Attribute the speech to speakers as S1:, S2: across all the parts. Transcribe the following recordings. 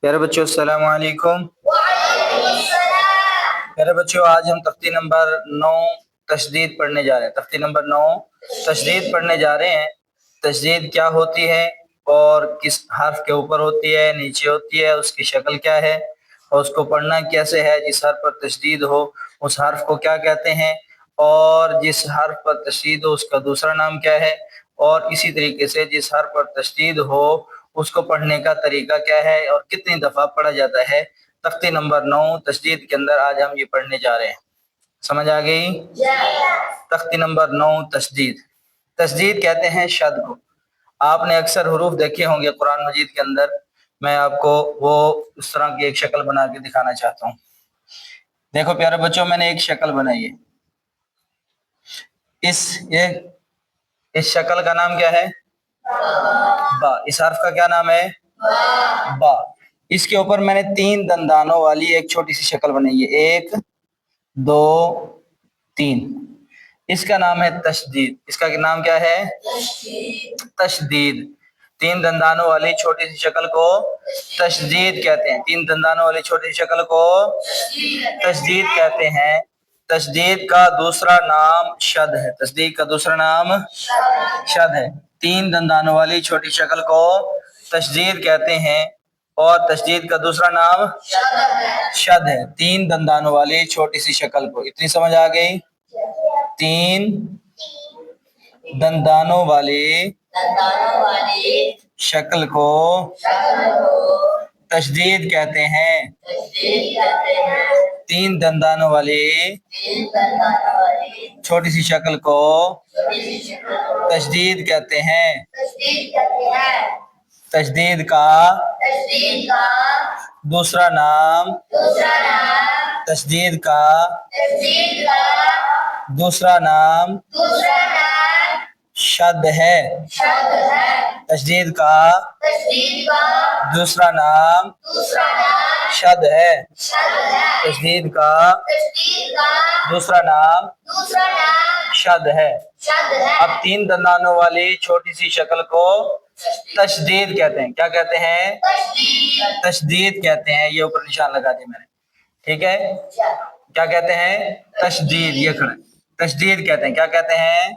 S1: प्यारे बच्चों अस्सलाम वालेकुम। प्यारे बच्चों आज हम तख्ती नंबर 9 तशदीद पढ़ने जा रहे हैं। तख्ती नंबर 9 तशदीद पढ़ने जा रहे हैं। तशदीद क्या होती है और किस हर्फ के ऊपर होती है, नीचे होती है, उसकी शक्ल क्या है और उसको पढ़ना कैसे है। जिस हर्फ पर तशदीद हो उस हर्फ को क्या कहते हैं और जिस हर्फ पर तशदीद हो उसका दूसरा नाम क्या है, और इसी तरीके से जिस हर्फ पर तशदीद हो उसको पढ़ने का तरीका क्या है और कितनी दफ़ा पढ़ा जाता है। तख्ती नंबर 9 तशदीद के अंदर आज हम ये पढ़ने जा रहे हैं। समझ आ गई? तख्ती नंबर 9 तशदीद। तशदीद कहते हैं शद को। आपने अक्सर हुरूफ देखे होंगे कुरान मजीद के अंदर। मैं आपको वो उस तरह की एक शक्ल बना के दिखाना चाहता हूँ। देखो प्यारे बच्चों, मैंने एक शक्ल बनाई है। इस शक्ल का नाम क्या है? बा। इस हर्फ का क्या नाम है? बा। इसके ऊपर मैंने 3 दंदानों वाली एक छोटी सी शक्ल बनाई है। 1 2 3। इसका नाम है तशदीद। इसका नाम क्या है? तशदीद। 3 दंदानों वाली छोटी सी शक्ल को तशदीद कहते हैं। 3 दंदानों वाली छोटी सी शक्ल को तशदीद कहते हैं। तशदीद का दूसरा नाम शद है। तशदीद का दूसरा नाम शद है। 3 दंदानों वाली छोटी शक्ल को तशदीद कहते हैं और तशदीद का दूसरा नाम शद है। 3 दंदानों वाली छोटी सी शक्ल को। इतनी समझ आ गई? 3 दंदानों वाली शक्ल को तशदीद कहते हैं। 3 दंदानों वाली छोटी सी शक्ल को तशदीद कहते हैं। तशदीद का दूसरा नाम तशदीद का दूसरा नाम शद है। तशदीद का दूसरा नाम शद है। तशदीद का दूसरा नाम शद है। अब 3 दंदानों वाली छोटी सी शक्ल को तशदीद कहते हैं। क्या कहते हैं? तशदीद कहते हैं। ये ऊपर निशान लगा दिया मैंने, ठीक है? क्या कहते हैं? तशदीद। ये खड़ा तशदीद कहते हैं। क्या कहते हैं?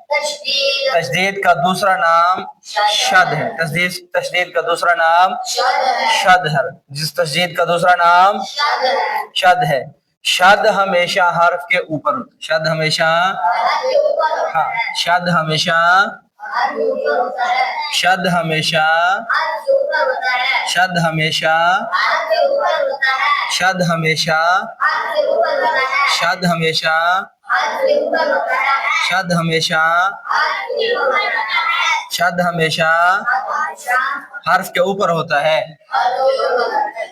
S1: तशदीद का दूसरा नाम शद है। तशदीद का दूसरा नाम शद है। जिस तशदीद का दूसरा नाम शद है। शद हमेशा हर्फ के ऊपर होता है। शद हमेशा, हाँ, शद हमेशा, शद हमेशा, शद हमेशा, शद हमेशा, शद हमेशा, शद हमेशा, शद हमेशा हर्फ के ऊपर होता है।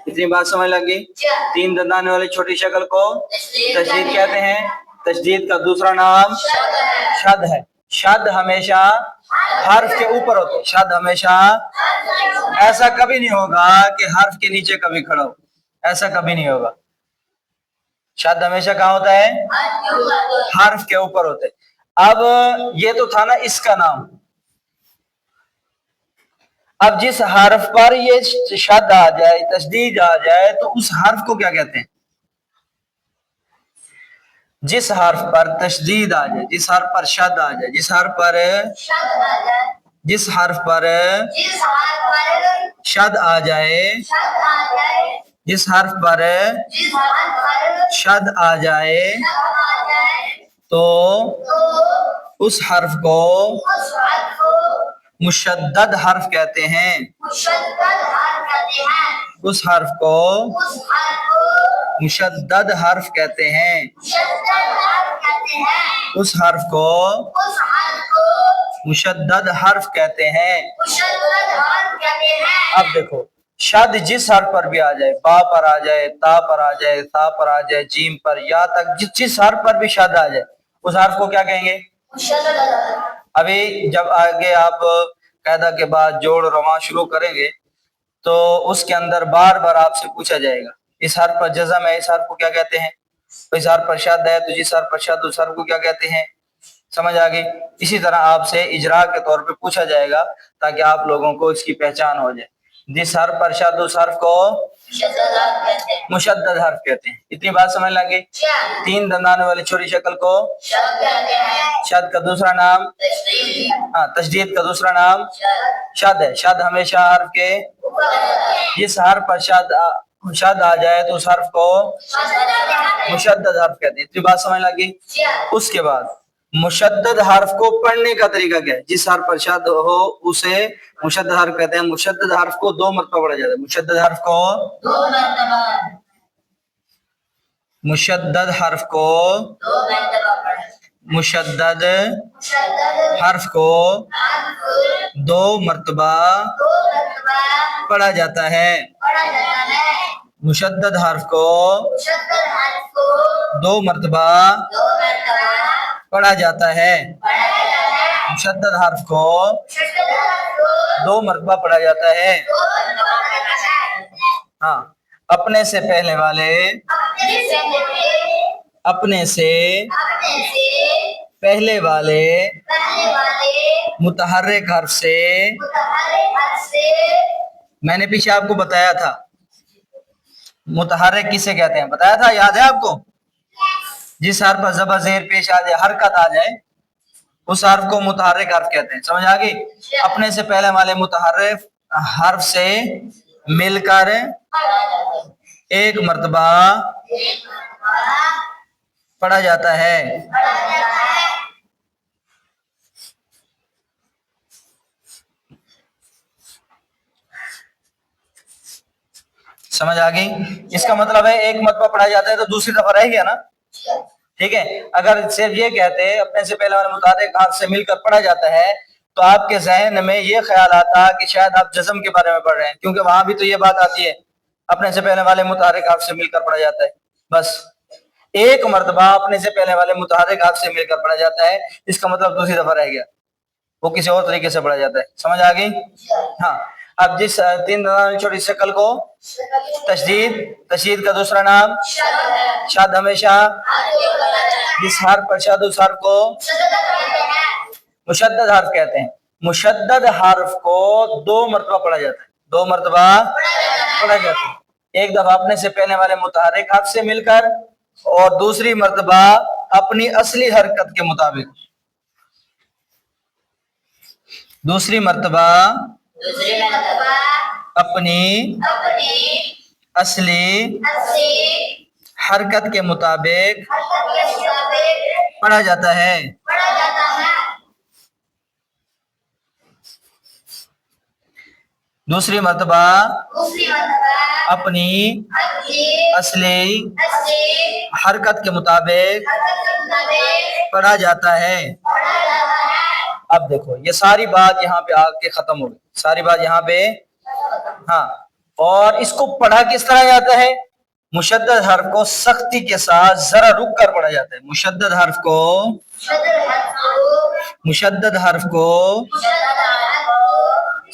S1: इतनी बात समझ लगी? 3 दंदाने वाली छोटी शक्ल को तशदीद कहते हैं। तशदीद का दूसरा नाम शद है। शद हमेशा हर्फ के ऊपर होते हैं। शद हमेशा, ऐसा कभी नहीं होगा कि हर्फ के नीचे कभी खड़ा हो, ऐसा कभी नहीं होगा। शद हमेशा कहाँ होता है? हर्फ के ऊपर होते हैं। अब ये तो था ना इसका नाम। अब जिस हर्फ पर ये शद आ जाए, तशदीद आ जाए, तो उस हर्फ को क्या कहते हैं? जिस हर्फ पर तशदीद आ जाए, जिस हर्फ पर शद आ जाए, जिस हर्फ पर जिस हर्फ पर शद आ जाए, जिस हर्फ पर शद आ जाए, तो उस हर्फ को मुशद्दद हर्फ कहते हैं। उस हर्फ को मुशद्दद हर्फ कहते हैं। उस हर्फ को मुशद्दद हर्फ कहते हैं। अब देखो, शद जिस हर्फ पर भी आ जाए, बा पर आ जाए, ता पर आ जाए, सा पर आ जाए, जीम पर, या तक जिस हर्फ पर भी शद आ जाए उस हर्फ को क्या कहेंगे? अभी जब आगे आप कायदा के बाद जोड़ रवा शुरू करेंगे तो उसके अंदर बार बार आपसे पूछा जाएगा इस हर्फ पर जज़म है, इस हर्फ को क्या कहते हैं? इस हर्फ पर शद है तो जिस हर्फ पर शद उस हर्फ को क्या कहते हैं? समझ आ गई? इसी तरह आपसे इजरा के तौर पे पूछा जाएगा ताकि आप लोगों को इसकी पहचान हो जाए। जिस हर्फ पर शद उस हर्फ को मुशद्दद हर्फ कहते हैं। इतनी बात समझ लगे। 3 दंदाने वाली छोटी शक्ल को शद का दूसरा नाम, तशदीद का दूसरा नाम शद है। शद हमेशा हर्फ के जिस हर्फ पर शद आ जाए तो उस हर्फ को मुशद्दद हर्फ कहते हैं। इतनी बात समझ लगी। उसके बाद मुशद्दद हर्फ को पढ़ने का तरीका क्या है? जिस हर्फ पर शद हो उसे मुशद्दद हर्फ कहते हैं। मुशद्दद हर्फ को 2 मरतबा पढ़ा जाता है। मुशद्दद हर्फ को 2 मरतबा, मुशद्दद हर्फ को 2 मरतबा मुशद्दद हर्फ को 2 मरतबा पढ़ा जाता है। मुशद्दद हर्फ को 2 मरतबा पढ़ा जाता है। मुशद्दद हर्फ को 2 मरतबा पढ़ा जाता है। हाँ, अपने से पहले वाले पहले वाले मुतहर्रिक हर्फ से मैंने पीछे आपको बताया था मुतहर्रिक किसे कहते हैं, बताया था, याद है आपको? जिस हर्फ पर ज़बर ज़ेर पेश आ जाए, हरकत आ जाए, उस हर्फ को मुतहर्रिक हर्फ कहते हैं। समझ आ गई? अपने से पहले वाले मुतहर्रिक हर्फ से मिलकर 1 मरतबा पढ़ा जाता है। समझ आ गई? इसका मतलब है 1 मरतबा पढ़ा जाता है तो दूसरी दफा रह गया ना। ठीक है, अगर सिर्फ ये कहते अपने से पहले वाले मुताबिक हाथ से मिलकर पढ़ा जाता है तो आपके जहन में ये ख्याल आता कि शायद आप जज़म के बारे में पढ़ रहे हैं, क्योंकि वहां भी तो ये बात आती है अपने से पहले वाले मुताबिक हाथ से मिलकर पढ़ा जाता है। बस 1 मरतबा अपने से पहले वाले मुताबिक हाथ से मिलकर पढ़ा जाता है, इसका मतलब दूसरी दफा रह गया, वो किसी और तरीके से पढ़ा जाता है। समझ आ गई? हाँ, अब जिस 3 छोटी शक्ल को तशदीद का दूसरा नाम शद हमेशा जिस हर्फ पर शद उस हर्फ को मुशद्दद हर्फ कहते हैं। मुशद्दद हर्फ को 2 मरतबा पढ़ा जाता है। 2 मरतबा पढ़ा जाता है। 1 दफा अपने से पहले वाले मुतहर्रिक हर्फ से मिलकर और दूसरी मरतबा अपनी असली हरकत के मुताबिक। दूसरी मरतबा अपनी असली हरकत के मुताबिक पढ़ा जाता है। दूसरी मरतबा अपनी असली हरकत के मुताबिक पढ़ा जाता है। अब देखो ये सारी बात यहाँ पे आके खत्म हो गई, सारी बात यहाँ पे। हाँ, और इसको पढ़ा किस तरह जाता है? मुशद्दद हर्फ को सख्ती के साथ जरा रुक कर पढ़ा जाता है। मुशद्दद हर्फ को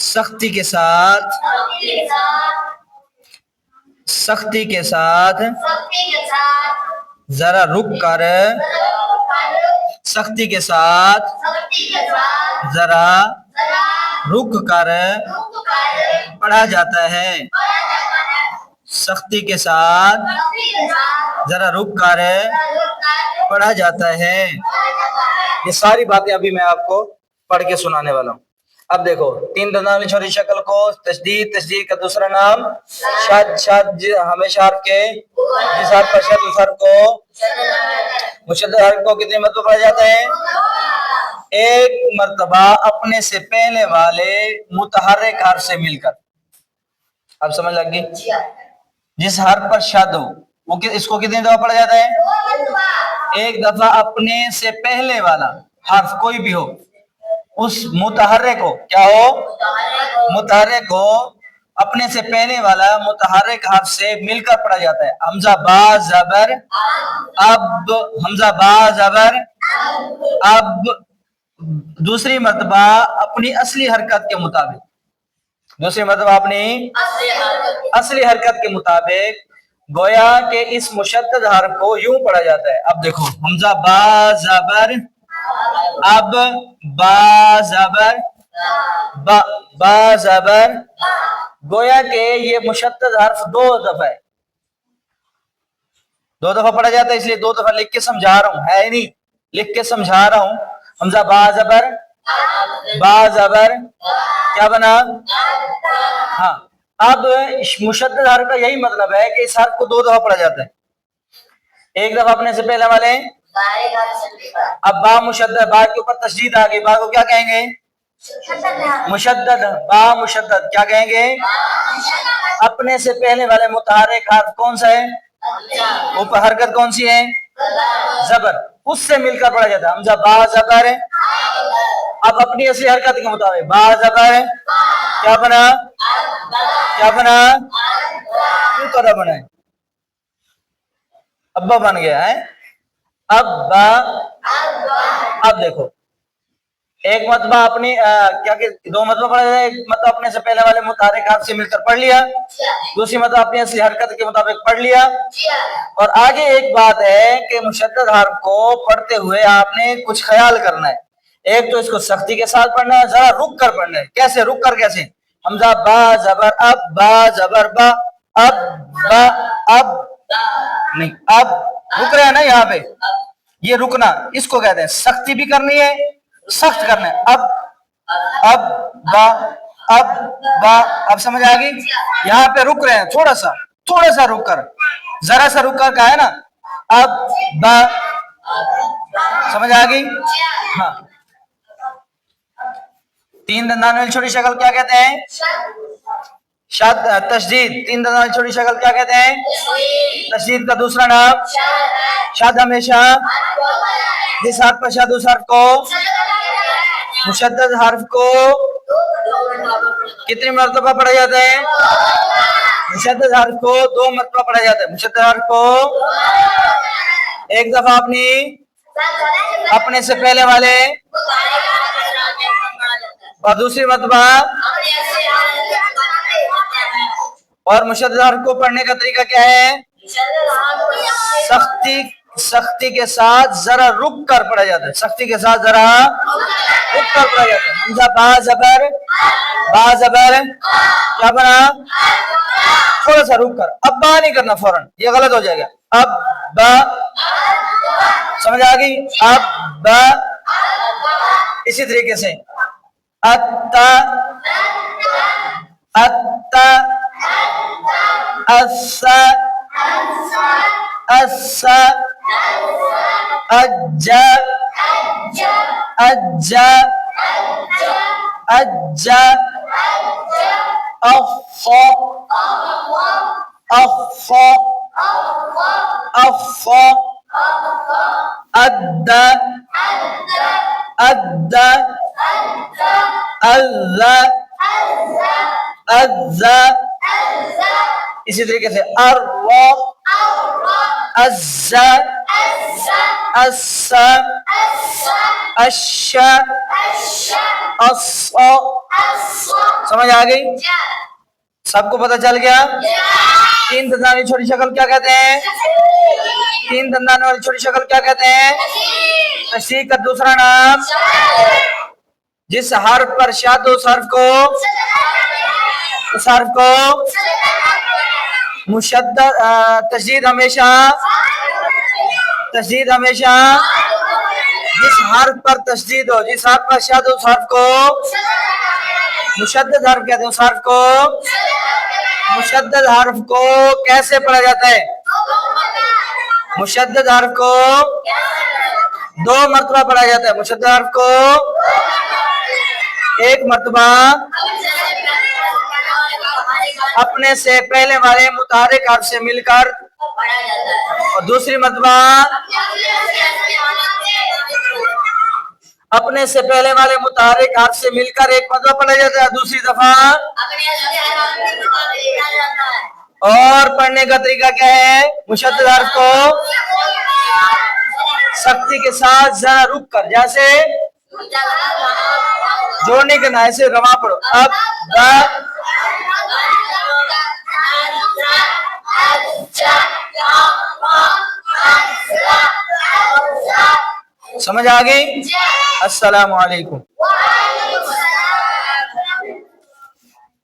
S1: सख्ती के साथ जरा रुक कर सख्ती के साथ जरा रुक कर पढ़ा जाता है। सख्ती के साथ जरा रुक कर पढ़ा जाता है। ये सारी बातें अभी मैं आपको पढ़ के सुनाने वाला हूँ। अब देखो 3 दंदानी छोटी शक्ल को तशदीद का दूसरा नाम शद हमेशा हर्फ के जिस हर्फ पर शद उस हर्फ को मुशद्दद हर्फ को कितने मरतबा पढ़ा जाता है? 1 मरतबा अपने से पहले वाले मुतहर्रिक हर्फ से मिलकर। अब समझ लग गई? जिस हर्फ पर शद हो वो इसको कितनी दफा पढ़ा जाता है? 1 दफा अपने से पहले वाला हर्फ कोई भी हो उस मुतहर्रिक को क्या हो? मुतहर्रिक को अपने से पहले वाला मुतहर्रिक हर्फ से मिलकर पढ़ा जाता है। हमजा बा ज़बर अब, हमजा बा ज़बर अब। दूसरी मर्तबा अपनी असली हरकत के मुताबिक, दूसरी मर्तबा अपनी असली हरकत के मुताबिक गोया के इस मुशद्दद हर्फ को यूं पढ़ा जाता है। अब देखो हमजा बा ज़बर अब, बा ज़बर बा ज़बर گویا کہ یہ مشدد حرف 2 دفعہ ہے، 2 دفعہ پڑھا جاتا ہے، اس لیے 2 دفعہ لکھ کے سمجھا رہا ہوں، ہے نہیں، لکھ کے سمجھا رہا ہوں. حمزہ با زبر، با زبر کیا بنا؟ ہاں. اب مشدد حرف کا یہی مطلب ہے کہ اس حرف کو 2 دفعہ پڑھا جاتا ہے، ایک دفعہ اپنے سے پہلے والے. اب با مشدد، با کے اوپر تشدید آ گئی، با کو کیا کہیں گے؟ مشدد. با مشدد کیا کہیں گے؟ اپنے سے پہلے والے متحرک حرف کون سا ہے؟ اوپر حرکت کون سی ہے؟ زبر، اس سے مل کر پڑھا جاتا ہے. حمزہ با زبر ہے. اب اپنی اصلی حرکت کے مطابق با زبر ہے، کیا بنا؟ کیا بنا؟ کیوں طرح بنا ہے؟ ابا بن گیا ہے. اب با، اب دیکھو ایک مرتبہ اپنی کیا کہ 2 مرتبہ پڑھا جائے، ایک مرتبہ اپنے سے پہلے والے متحرک حرف سے مل کر پڑھ لیا، دوسری مرتبہ اپنی اصلی حرکت کے مطابق پڑھ لیا. اور آگے ایک بات ہے کہ مشدد حرف کو پڑھتے ہوئے آپ نے کچھ خیال کرنا ہے. ایک تو اس کو سختی کے ساتھ پڑھنا ہے، ذرا رک کر پڑھنا ہے. کیسے رک کر؟ کیسے؟ حمزہ با زبر اب، با زبر با، اب با، اب نہیں، اب رک رہے ہیں نا یہاں پہ، یہ رکنا اس کو کہتے ہیں. سختی بھی کرنی ہے، سخت کرنا ہے. اب با، اب با. اب سمجھ آ گئی؟ یہاں پہ رک رہے ہیں، تھوڑا سا رک کر، ذرا سا رک کر کہا ہے نا. اب با، سمجھ آ گئی؟ ہاں. 3 دندان والی چھوٹی شکل کیا کہتے ہیں؟ شد. تشدید. 3 دندان والی چھوٹی شکل کیا کہتے ہیں؟ تشدید کا دوسرا نام شد. ہمیشہ جس حرف پر شد اس حرف کو، مشدد حرف کو کتنی مرتبہ پڑھا جاتا ہے؟ مشدد حرف کو 2 مرتبہ پڑھا جاتا ہے. مشدد حرف کو ایک دفعہ اپنے سے پہلے والے اور دوسری مرتبہ. اور مشدد حرف کو پڑھنے کا طریقہ کیا ہے؟ سختی کے ساتھ ذرا رک کر پڑھا جاتا ہے. سختی کے ساتھ ذرا رک کر پڑھا جاتا ہے. حمزہ با زبر، با زبر کیا بنا؟ تھوڑا سا رک کر. اب با نہیں کرنا فوراً، یہ غلط ہو جائے گا. اب با، سمجھ آ گئی؟ اب با. اسی طریقے سے اتا، اتا، اسا، اسا، اجا، اجا، اجا، افا، افا، افا، ادا، ادا، اذا، اذا. اسی طریقے سے اروا، ازا، اسا، اشا، اصا. سمجھ آ گئی؟ سب کو پتہ چل گیا؟ 3 دندان والی چھوٹی شکل کیا کہتے ہیں؟ 3 دندان والی چھوٹی شکل کیا کہتے ہیں؟ تشدید کا دوسرا نام جس حرف پر شد اس حرف کو مشدد. تشدید ہمیشہ جس حرف پر تشدید ہو، جس حرف پر شد اس حرف کو مشدد حرف کہتے ہیں. اس حرف کو مشدد حرف کو کیسے پڑھا جاتا ہے؟ مشدد حرف کو 2 مرتبہ پڑھا جاتا ہے. مشدد حرف کو ایک مرتبہ اپنے سے پہلے والے متحرک حرف سے مل کر اور دوسری مرتبہ اپنے سے پہلے والے متحرک حرف سے مل کر ایک مرتبہ پڑھا جاتا ہے، دوسری دفعہ. اور پڑھنے کا طریقہ کیا ہے؟ مشدد حرف کو سختی کے ساتھ ذرا رک کر، جیسے جوڑنے کے نہ ایسے رواں پڑھو. اب با، سمجھ آ گئی؟ السلام علیکم.